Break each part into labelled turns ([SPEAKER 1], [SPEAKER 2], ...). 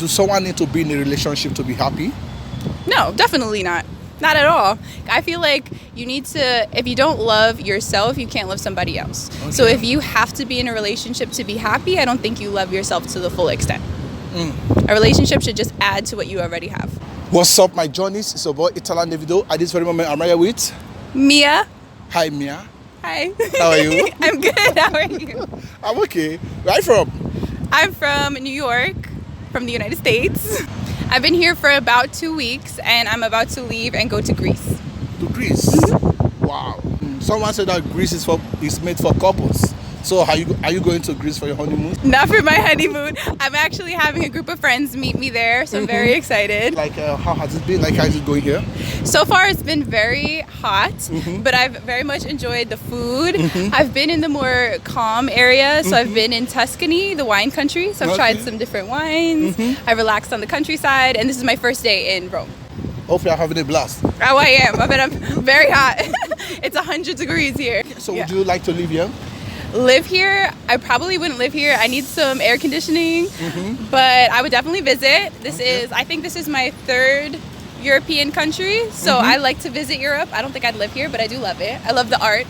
[SPEAKER 1] Do someone need to be in a relationship to be happy?
[SPEAKER 2] No, definitely not. Not at all. I feel like you need to, if you don't love yourself, you can't love somebody else.
[SPEAKER 1] Okay.
[SPEAKER 2] So if you have to be in a relationship to be happy, I don't think you love yourself to the full extent. A relationship should just add to what you already have.
[SPEAKER 1] What's up, my journeys? It's your boy Italian Davido. At this very moment, I'm here with
[SPEAKER 2] Mia.
[SPEAKER 1] Hi, Mia.
[SPEAKER 2] Hi.
[SPEAKER 1] How are you?
[SPEAKER 2] I'm good. How are you?
[SPEAKER 1] I'm okay. Where are you from?
[SPEAKER 2] I'm from New York, from the United States. I've been here for about 2 weeks, and I'm about to leave and go to Greece.
[SPEAKER 1] To Greece. Wow. Someone said that Greece is made for couples. So are you going to Greece for your honeymoon?
[SPEAKER 2] Not for my honeymoon. I'm actually having a group of friends meet me there, so I'm very excited.
[SPEAKER 1] Like, how has it been? Like, how is it going here?
[SPEAKER 2] So far, it's been very hot, but I've very much enjoyed the food. I've been in the more calm area, so I've been in Tuscany, the wine country, so I've tried some different wines. I relaxed on the countryside, and this is my first day in Rome.
[SPEAKER 1] Hopefully, I'm having a blast.
[SPEAKER 2] Oh, I am. I'm very hot. It's 100 degrees here.
[SPEAKER 1] So would you like to live here?
[SPEAKER 2] Live here? I probably wouldn't live here. I need some air conditioning, but I would definitely visit. I think this is my third European country, so I like to visit Europe. I don't think I'd live here, but I do love it. I love the art.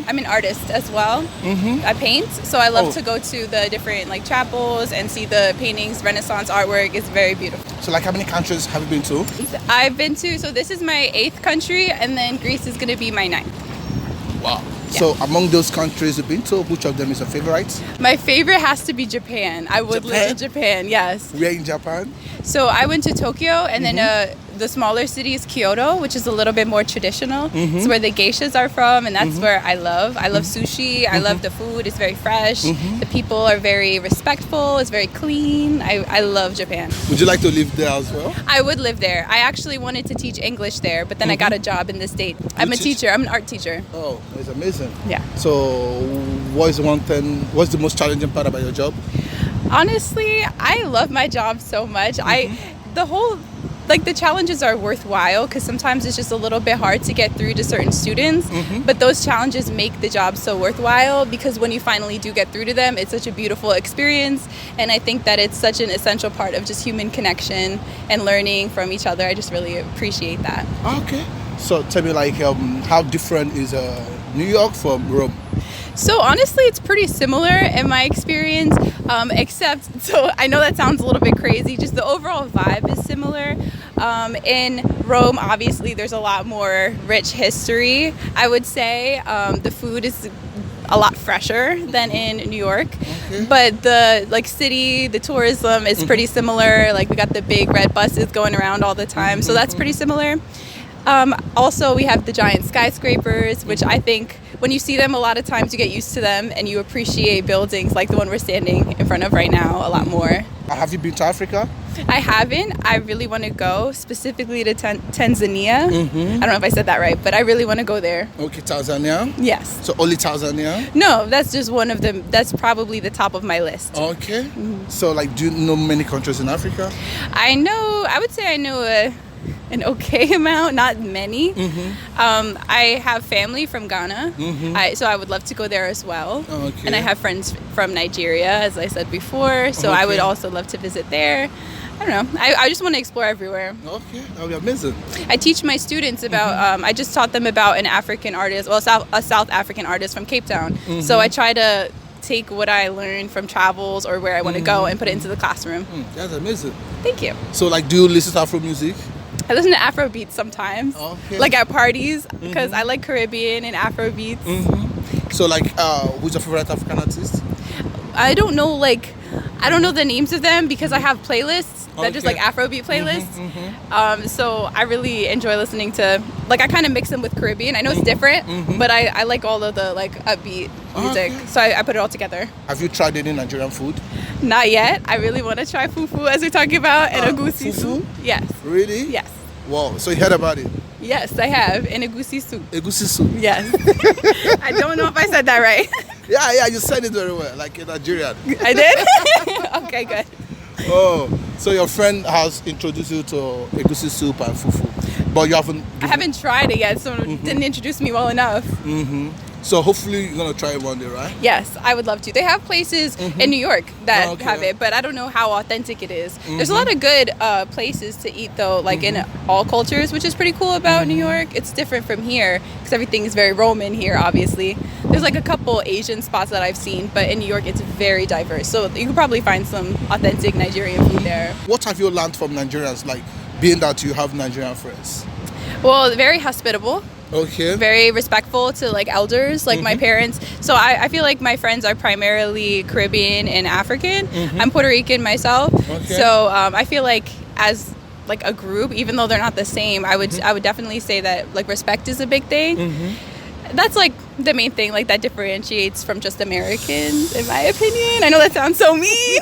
[SPEAKER 2] I'm an artist as well. I paint, so I love to go to the different like chapels and see the paintings. Renaissance artwork is very beautiful.
[SPEAKER 1] So like, how many countries have you been to?
[SPEAKER 2] I've been to, so this is my 8th country, and then Greece is going to be my 9th.
[SPEAKER 1] Wow. So among those countries you've been to, which of them is your favorite?
[SPEAKER 2] My favorite has to be Japan. I would live in Japan, yes.
[SPEAKER 1] Where in Japan?
[SPEAKER 2] So I went to Tokyo, and then the smaller city is Kyoto, which is a little bit more traditional. It's where the geishas are from, and that's where I love. I love sushi. I love the food. It's very fresh. The people are very respectful. It's very clean. I love Japan.
[SPEAKER 1] Would you like to live there as well?
[SPEAKER 2] I would live there. I actually wanted to teach English there, but then I got a job in the States. I'm a teacher. I'm an art teacher.
[SPEAKER 1] Oh, that's amazing.
[SPEAKER 2] Yeah.
[SPEAKER 1] So what's the most challenging part about your job?
[SPEAKER 2] Honestly, I love my job so much. The challenges are worthwhile because sometimes it's just a little bit hard to get through to certain students, but those challenges make the job so worthwhile because when you finally do get through to them, it's such a beautiful experience, and I think that it's such an essential part of just human connection and learning from each other. I just really appreciate that.
[SPEAKER 1] Okay. So tell me, like, how different is New York from Rome?
[SPEAKER 2] So honestly, it's pretty similar in my experience, except, so I know that sounds a little bit crazy, just the overall vibe is similar. In Rome, obviously, there's a lot more rich history, I would say. The food is a lot fresher than in New York, but the city, the tourism is pretty similar. Like, we got the big red buses going around all the time, so that's pretty similar. Also, we have the giant skyscrapers, which I think when you see them, a lot of times you get used to them and you appreciate buildings like the one we're standing in front of right now a lot more.
[SPEAKER 1] Have you been to Africa?
[SPEAKER 2] I haven't. I really want to go, specifically to Tanzania. I don't know if I said that right, but I really want to go there.
[SPEAKER 1] Okay, Tanzania?
[SPEAKER 2] Yes.
[SPEAKER 1] So only Tanzania?
[SPEAKER 2] No, that's just one of them. That's probably the top of my list.
[SPEAKER 1] Okay. So, like, do you know many countries in Africa?
[SPEAKER 2] I would say I know an okay amount, not many. I have family from Ghana, so I would love to go there as well.
[SPEAKER 1] Okay.
[SPEAKER 2] And I have friends from Nigeria, as I said before, so I would also love to visit there. I don't know. I just want to explore everywhere.
[SPEAKER 1] Okay, that would be amazing.
[SPEAKER 2] I teach my students about, I just taught them about an African artist, well, a South African artist from Cape Town. So I try to take what I learned from travels or where I want to go and put it into the classroom.
[SPEAKER 1] That's amazing.
[SPEAKER 2] Thank you.
[SPEAKER 1] So, like, do you listen to Afro music?
[SPEAKER 2] I listen to Afro beats sometimes, like at parties, because I like Caribbean and Afro beats.
[SPEAKER 1] So, like, who's your favorite African artist?
[SPEAKER 2] I don't know the names of them because I have playlists that just like Afrobeat playlists. So I really enjoy listening to, like, I kind of mix them with Caribbean. I know it's different, but I like all of the like upbeat music. So I put it all together.
[SPEAKER 1] Have you tried any Nigerian food?
[SPEAKER 2] Not yet. I really want to try fufu, as we're talking about, and Egusi soup. Yes.
[SPEAKER 1] Really?
[SPEAKER 2] Yes.
[SPEAKER 1] Wow. So you heard about it?
[SPEAKER 2] Yes, I have. And Egusi soup.
[SPEAKER 1] Egusi soup?
[SPEAKER 2] Yes. I don't know if I said that right.
[SPEAKER 1] Yeah, you said it very well, like a Nigerian.
[SPEAKER 2] I did? Okay, good.
[SPEAKER 1] Oh, so your friend has introduced you to Egusi soup and fufu, but you haven't...
[SPEAKER 2] I haven't tried it yet, so it didn't introduce me well enough.
[SPEAKER 1] So hopefully you're gonna try it one day, right?
[SPEAKER 2] Yes, I would love to. They have places in New York that
[SPEAKER 1] Okay.
[SPEAKER 2] have it, but I don't know how authentic it is. There's a lot of good places to eat though, like in all cultures, which is pretty cool about New York. It's different from here because everything is very Roman here, obviously. There's like a couple Asian spots that I've seen, but in New York it's very diverse. So you can probably find some authentic Nigerian food there.
[SPEAKER 1] What have you learned from Nigerians, like being that you have Nigerian friends?
[SPEAKER 2] Well, very hospitable.
[SPEAKER 1] Okay.
[SPEAKER 2] Very respectful to like elders, like my parents. So I feel like my friends are primarily Caribbean and African. I'm Puerto Rican myself.
[SPEAKER 1] Okay.
[SPEAKER 2] So I feel like as like a group, even though they're not the same, I would definitely say that like respect is a big thing. That's like the main thing, like that differentiates from just Americans, in my opinion. I know that sounds so mean,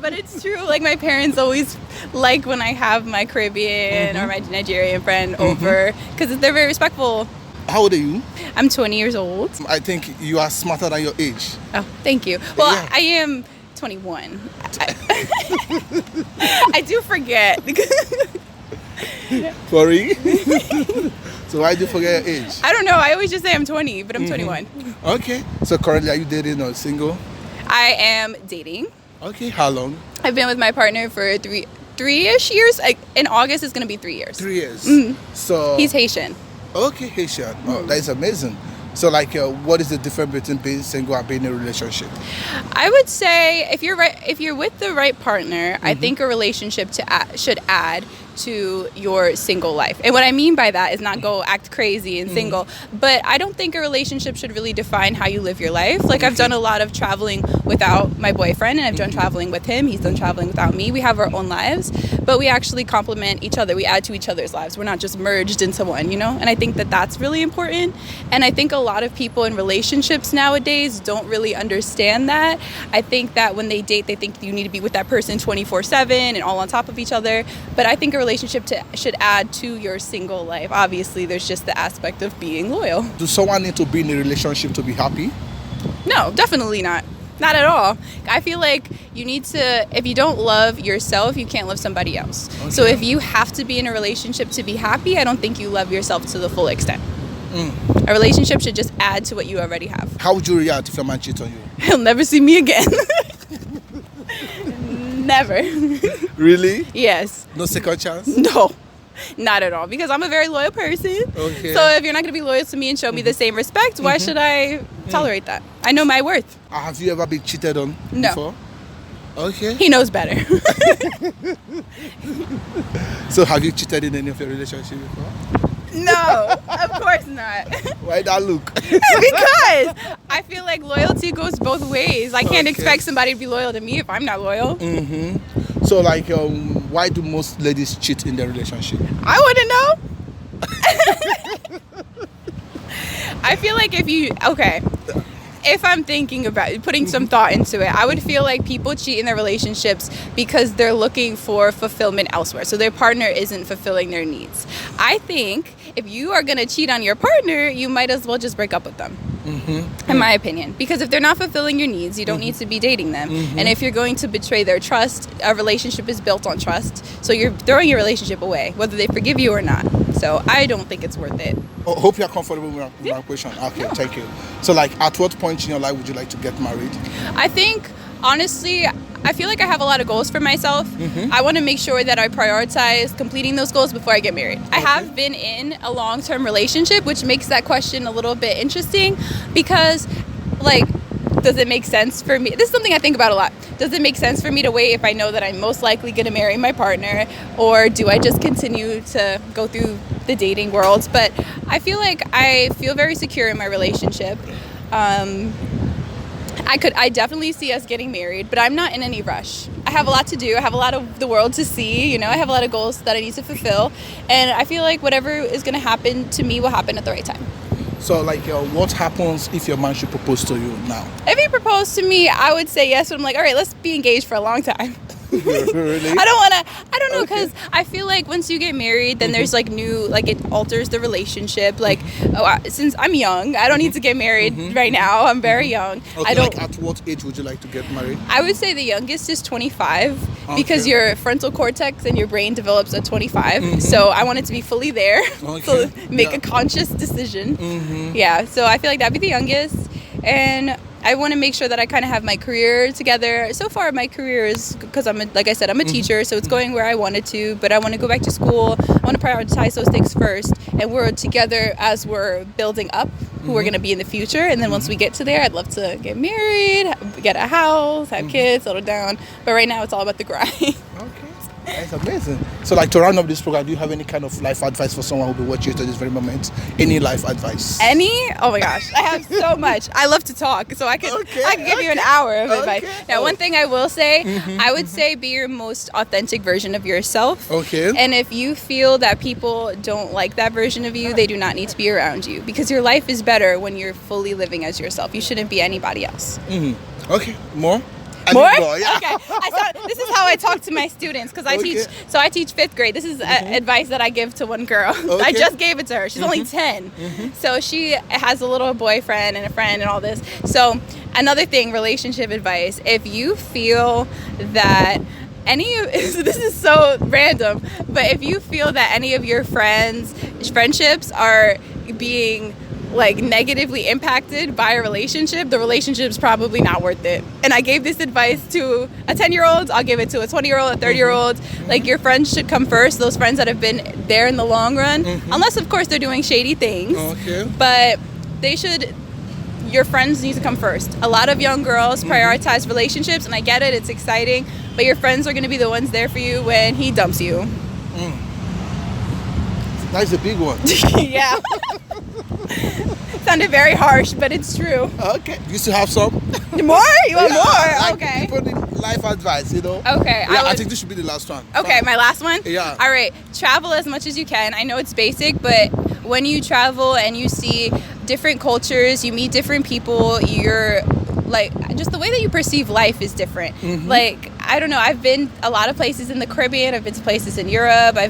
[SPEAKER 2] but it's true. Like my parents always like when I have my Caribbean or my Nigerian friend over because they're very respectful.
[SPEAKER 1] How old are you?
[SPEAKER 2] I'm 20 years old.
[SPEAKER 1] I think you are smarter than your age.
[SPEAKER 2] Oh, thank you. Well,
[SPEAKER 1] Yeah.
[SPEAKER 2] I am 21. I do forget.
[SPEAKER 1] Sorry. So why do you forget your age?
[SPEAKER 2] I don't know. I always just say I'm 20, but I'm 21.
[SPEAKER 1] Okay. So currently, are you dating or single?
[SPEAKER 2] I am dating.
[SPEAKER 1] Okay. How long?
[SPEAKER 2] I've been with my partner for three-ish years. In August, it's going to be 3 years.
[SPEAKER 1] 3 years. So
[SPEAKER 2] He's Haitian.
[SPEAKER 1] okay, Haitian. Oh, that is amazing. So like, what is the difference between being single and being in a relationship?
[SPEAKER 2] I would say if you're with the right partner, I think a relationship should add to your single life. And what I mean by that is not go act crazy and single, but I don't think a relationship should really define how you live your life. Like I've done a lot of traveling without my boyfriend and I've done traveling with him. He's done traveling without me. We have our own lives, but we actually complement each other. We add to each other's lives. We're not just merged into one, you know? And I think that that's really important. And I think a lot of people in relationships nowadays don't really understand that. I think that when they date, they think you need to be with that person 24/7 and all on top of each other. But I think a relationship should add to your single life. Obviously, there's just the aspect of being loyal.
[SPEAKER 1] Do someone need to be in a relationship to be happy?
[SPEAKER 2] No, definitely not. Not at all. I feel like you need to, if you don't love yourself, you can't love somebody else.
[SPEAKER 1] Okay.
[SPEAKER 2] So if you have to be in a relationship to be happy, I don't think you love yourself to the full extent. A relationship should just add to what you already have.
[SPEAKER 1] How would you react if your man cheats on you?
[SPEAKER 2] He'll never see me again. Never.
[SPEAKER 1] Really?
[SPEAKER 2] Yes.
[SPEAKER 1] No second chance?
[SPEAKER 2] No. Not at all, because I'm a very loyal person.
[SPEAKER 1] Okay.
[SPEAKER 2] So if you're not going to be loyal to me and show me the same respect, why should I tolerate that? I know my worth.
[SPEAKER 1] Have you ever been cheated on
[SPEAKER 2] No.
[SPEAKER 1] before? Okay.
[SPEAKER 2] He knows better.
[SPEAKER 1] So have you cheated in any of your relationships before?
[SPEAKER 2] No, of course not.
[SPEAKER 1] Why that look?
[SPEAKER 2] Because I feel like loyalty goes both ways. I can't
[SPEAKER 1] Okay.
[SPEAKER 2] expect somebody to be loyal to me if I'm not loyal.
[SPEAKER 1] So like, why do most ladies cheat in their relationship?
[SPEAKER 2] I wouldn't know. I feel like if I'm thinking about putting some thought into it, I would feel like people cheat in their relationships because they're looking for fulfillment elsewhere. So their partner isn't fulfilling their needs. I think if you are going to cheat on your partner, you might as well just break up with them. In my opinion, because if they're not fulfilling your needs, you don't need to be dating them. And if you're going to betray their trust, a relationship is built on trust. So you're throwing your relationship away, whether they forgive you or not. So I don't think it's worth it.
[SPEAKER 1] Hope you're comfortable with my question. Okay, thank you. So like, at what point in your life would you like to get married?
[SPEAKER 2] I think, honestly, I feel like I have a lot of goals for myself. I want to make sure that I prioritize completing those goals before I get married. I have been in a long-term relationship, which makes that question a little bit interesting because, like, does it make sense for me? This is something I think about a lot. Does it make sense for me to wait if I know that I'm most likely going to marry my partner, or do I just continue to go through the dating world? But I feel like I feel very secure in my relationship. I definitely see us getting married, but I'm not in any rush. I have a lot to do. I have a lot of the world to see. You know, I have a lot of goals that I need to fulfill. And I feel like whatever is going to happen to me will happen at the right time.
[SPEAKER 1] So like, what happens if your man should propose to you now?
[SPEAKER 2] If he proposed to me, I would say yes, but I'm like, all right, let's be engaged for a long time.
[SPEAKER 1] Really?
[SPEAKER 2] I don't know, because I feel like once you get married, then there's like it alters the relationship. Like, since I'm young, I don't need to get married right now. I'm very young.
[SPEAKER 1] Okay, like at what age would you like to get married?
[SPEAKER 2] I would say the youngest is 25. because
[SPEAKER 1] Okay.
[SPEAKER 2] your frontal cortex and your brain develops at 25. So I want it to be fully there
[SPEAKER 1] Okay.
[SPEAKER 2] to make
[SPEAKER 1] Yeah.
[SPEAKER 2] a conscious decision. Yeah, so I feel like that'd be the youngest. And I want to make sure that I kind of have my career together. So far, my career is, because like I said, I'm a teacher, so it's going where I wanted to, but I want to go back to school. I want to prioritize those things first, and we're together as we're building up who we're going to be in the future. And then once we get to there, I'd love to get married, get a house, have kids, settle down. But right now, it's all about the grind.
[SPEAKER 1] Okay. That's amazing. So, like, to round up this program, do you have any kind of life advice for someone who will be watching you at this very moment? Any life advice?
[SPEAKER 2] Any? Oh my gosh, I have so much. I love to talk, so I could give you an hour of advice. Now, one thing I will say, I would say be your most authentic version of yourself.
[SPEAKER 1] Okay.
[SPEAKER 2] And if you feel that people don't like that version of you, they do not need to be around you, because your life is better when you're fully living as yourself. You shouldn't be anybody else.
[SPEAKER 1] Okay. More?
[SPEAKER 2] More?
[SPEAKER 1] Yeah.
[SPEAKER 2] Okay. This is how I talk to my students, because I teach. So I teach 5th grade. This is advice that I give to one girl. I just gave it to her. She's only 10. So she has a little boyfriend and a friend and all this. So another thing, relationship advice. If you feel that this is so random, but if you feel that any of your friendships are being like negatively impacted by a relationship, the relationship's probably not worth it. And I gave this advice to a 10-year-old, I'll give it to a 20-year-old, a 30-year-old. Like, your friends should come first, those friends that have been there in the long run, unless of course they're doing shady things.
[SPEAKER 1] Okay.
[SPEAKER 2] But your friends need to come first. A lot of young girls prioritize relationships, and I get it, it's exciting, but your friends are going to be the ones there for you when he dumps you.
[SPEAKER 1] That's a big one.
[SPEAKER 2] Yeah. Sounded very harsh, but it's true.
[SPEAKER 1] Okay. You still have some?
[SPEAKER 2] More? You want more?
[SPEAKER 1] Like,
[SPEAKER 2] Okay.
[SPEAKER 1] people need life advice, you know?
[SPEAKER 2] Okay.
[SPEAKER 1] Yeah, I think this should be the last one.
[SPEAKER 2] Okay, my last one?
[SPEAKER 1] Yeah.
[SPEAKER 2] All right. Travel as much as you can. I know it's basic, but when you travel and you see different cultures, you meet different people, you're like, just the way that you perceive life is different. Like, I don't know, I've been a lot of places in the Caribbean, I've been to places in Europe, I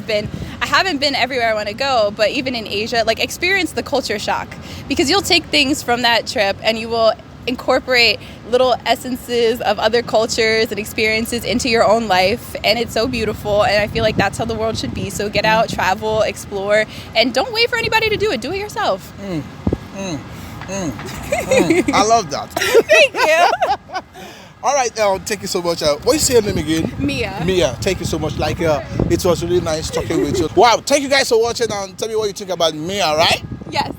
[SPEAKER 2] haven't been everywhere I want to go, but even in Asia, like, experience the culture shock, because you'll take things from that trip and you will incorporate little essences of other cultures and experiences into your own life, and it's so beautiful, and I feel like that's how the world should be. So get out, travel, explore, and don't wait for anybody to do it yourself.
[SPEAKER 1] I love that.
[SPEAKER 2] Thank you.
[SPEAKER 1] All right, thank you so much. What is your name again?
[SPEAKER 2] Mia.
[SPEAKER 1] Mia, thank you so much. Like, it was really nice talking with you. Wow, thank you guys for watching, and tell me what you think about Mia, right?
[SPEAKER 2] Yes.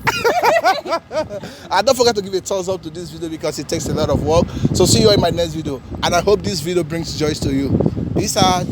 [SPEAKER 1] And don't forget to give a thumbs up to this video, because it takes a lot of work. So see you in my next video, and I hope this video brings joy to you. Peace out.